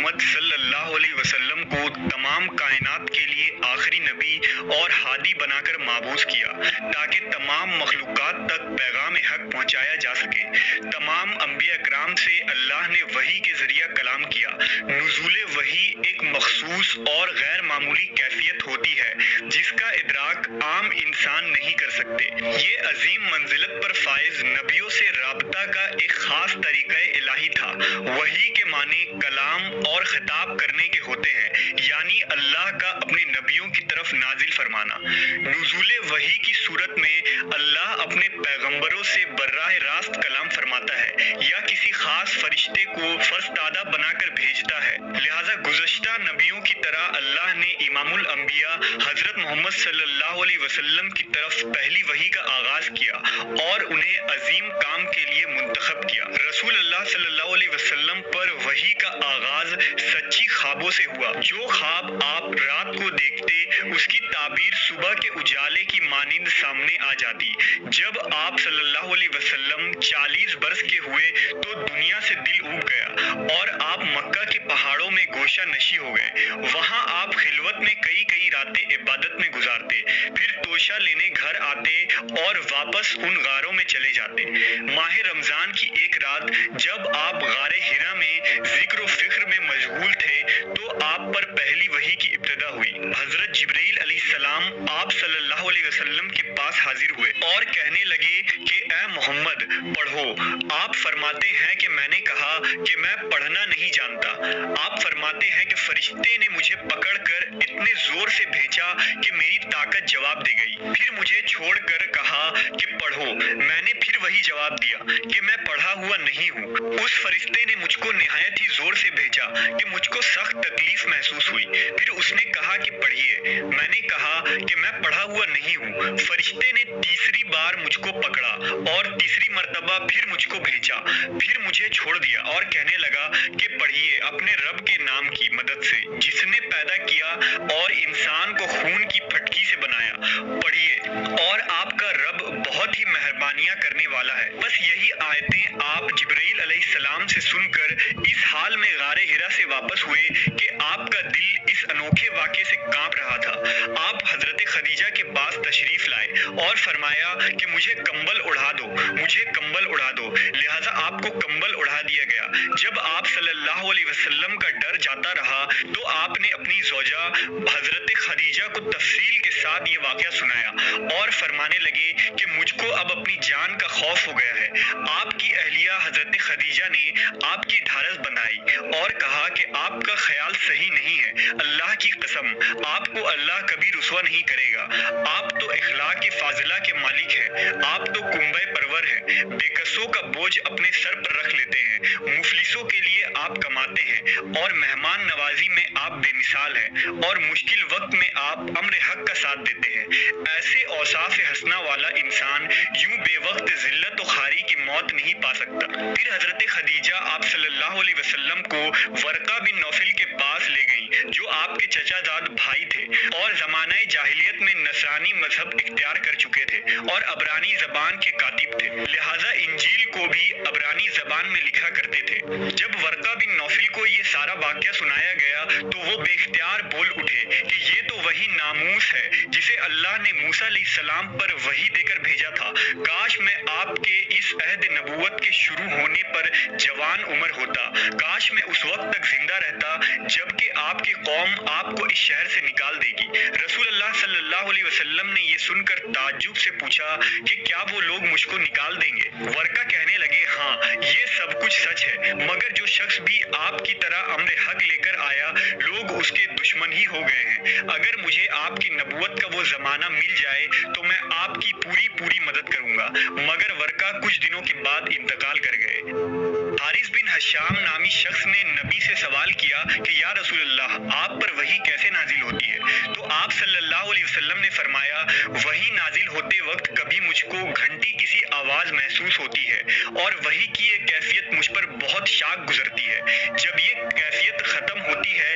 محمد صلی اللہ علیہ وسلم کو تمام کائنات کے لیے آخری نبی اور ہادی بنا کر مبعوث کیا تاکہ تمام مخلوقات تک پیغام حق پہنچایا جا سکے۔ تمام انبیاء اکرام سے اللہ نے وحی کے ذریعہ کلام کیا۔ نزول وحی ایک مخصوص اور غیر معمولی کیفیت ہوتی ہے جس کا ادراک عام انسان نہیں کر سکتے۔ یہ عظیم منزلت پر فائز نبیوں سے رابطہ کا ایک خاص طریقہ الہی تھا۔ وحی کے معنی کلام اور خطاب کرنے کے ہوتے ہیں، یعنی اللہ کا اپنے نبیوں کی طرف نازل فرمانا۔ نزول وحی کی صورت میں اللہ اپنے پیغمبروں سے براہ راست کلام فرماتا ہے یا کسی خاص فرشتے کو فرستادہ بنا کر بھیجتا ہے۔ لہٰذا گزشتہ نبیوں کی طرح اللہ نے امام الانبیاء حضرت محمد صلی اللہ علیہ وسلم کی طرف پہلی وحی کا آغاز کیا اور انہیں عظیم کام کے لیے منتخب کیا۔ رسول اللہ صلی اللہ علیہ وسلم پر وحی کا آغاز سچی خوابوں سے ہوا۔ جو خواب آپ رات کو دیکھتے اس کی تعبیر صبح کے اجالے کی مانند سامنے آ جاتی۔ جب آپ صلی اللہ علیہ وسلم 40 برس کے ہوئے تو دنیا سے دل اٹھ گیا اور آپ مکہ کے پہاڑوں میں گوشہ نشی ہو گئے۔ وہاں آپ خلوت میں کئی راتیں عبادت میں گزارتے، پھر توشہ لینے گھر آتے اور واپس ان غاروں میں چلے جاتے۔ ماہ رمضان کی ایک رات جب آپ غار حرا میں ذکر و فکر میں مشغول تھے تو آپ پر پہلی وحی کی ابتدا ہوئی۔ حضرت جبرائیل علیہ السلام آپ صلی اللہ علیہ وسلم کے پاس حاضر ہوئے اور کہنے لگے کہ اے محمد پڑھو۔ آپ فرماتے ہیں کہ میں نے کہا کہ میں پڑھنا نہیں جانتا۔ آپ فرماتے ہیں کہ فرشتے نے مجھے پکڑ کر اتنے زور سے بھینچا کہ میری طاقت جواب دے گئی، پھر مجھے چھوڑ کر کہا کہ پڑھو۔ میں نے پھر وہی جواب دیا کہ میں پڑھا ہوا نہیں ہوں۔ اس فرشتے نے مجھ کو نہایت ہی زور سے بھینچا کہ مجھ کو سخت تکلیف محسوس ہوئی، پھر اس نے کہا کہ پڑھیے۔ میں نے کہا کہ میں پڑھا ہوا نہیں ہوں۔ فرشتے نے تیسری بار مجھ کو پکڑا اور تیسری مرتبہ پھر مجھ کو بھینچا، پھر مجھے چھوڑ دیا اور کہنے لگا کہ پڑھیے اپنے رب کے نام کی مدد سے جس نے پیدا کیا اور انسان کو خون کی پھٹکی سے بنایا، پڑھیے اور آپ کا رب بہت ہی مہربانیاں کرنے والا ہے۔ بس یہی آیتیں آپ جبرائیل علیہ السلام سے سن کر اس حال میں غار حرا سے واپس ہوئے کہ آپ کا دل اس انوکھے واقعے سے کانپ رہا تھا۔ آپ حضرت خدیجہ کے پاس تشریف لائے اور فرمایا کہ مجھے کمبل اڑا دو، مجھے کمبل اڑا دو۔ لہٰذا آپ کو کمبل اڑا دیا گیا۔ جب آپ صلی اللہ علیہ وسلم کا ڈر جاتا رہا تو آپ نے اپنی زوجہ حضرت خدیجہ کو تفصیل کے ساتھ یہ واقعہ سنایا اور فرمانے لگے کہ مجھ کو اب اپنی جان کا خوف ہو گیا ہے۔ آپ کی اہلیہ حضرت خدیجہ نے آپ کی ڈھارس بندھائی اور کہا کہ آپ کا خیال صحیح نہیں ہے، اللہ کی قسم آپ کو اللہ کبھی رسوا نہیں کرے گا۔ آپ تو اخلاق فاضلہ کے مالک ہیں، آپ تو کنبہ پرور ہیں، بے کسوں کا بوجھ اپنے سر پر رکھ لیتے ہیں، مفلسوں کے لیے آپ کماتے ہیں اور مہمان نوازی میں آپ بے مثال ہیں اور مشکل وقت میں آپ امر حق کا ساتھ دیتے ہیں۔ ایسے اوصاف حسنہ والا انسان یوں بے وقت ذلت و خواری کی موت نہیں پا سکتا۔ پھر حضرت خدیجہ آپ صلی اللہ علیہ وسلم کو ورقہ بن نوفل کے پاس لے گئیں جو آپ کے چچا زاد بھائی تھے اور زمانہ جاہلیت میں نصرانی مذہب اختیار کر چکے تھے اور عبرانی زبان کے کاتب تھے، لہٰذا انجیل کو بھی عبرانی زبان میں لکھا کرتے تھے۔ جب ورقہ بن نوفل کو یہ سارا واقعہ سنایا گیا تو وہ بے اختیار بول اٹھے کہ یہ تو وہی ناموس ہے جسے اللہ نے موسیٰ علیہ السلام پر وحی دے کر بھیجا تھا۔ کاش میں آپ کے اس عہد نبوت کے شروع ہونے پر جوان عمر ہوتا، کاش میں اس وقت تک زندہ رہتا جبکہ آپ کی قوم آپ کو اس شہر سے نکال دے گی۔ رسول اللہ صلی اللہ علیہ وسلم نے یہ سن کر تعجب سے پوچھا کہ کیا وہ لوگ مجھ کو نکال دیں گے؟ ورقہ کہنے لگے ہاں یہ سب کچھ سچ ہے، مگر جو شخص بھی آپ کی طرح امر حق لے کر آیا لوگ اس کے دشمن ہی ہو گئے ہیں۔ اگر مجھے آپ کی نبوت کا وہ زمانہ مل جائے تو میں آپ کی پوری مدد کروں گا، مگر ورقہ کچھ دنوں کے بعد انتقال کر گئے۔ حارث بن حشام نامی شخص نے نبی سے سوال کیا کہ یا رسول اللہ آپ پر وحی کیسے نازل ہوتی ہے؟ تو آپ صلی اللہ علیہ وسلم نے فرمایا وحی نازل ہوتے وقت کبھی مجھ کو گھنٹی کسی آواز محسوس ہوتی ہے اور وحی کی یہ کیفیت مجھ پر بہت شاق گزرتی ہے۔ جب یہ کیفیت ختم ہوتی ہے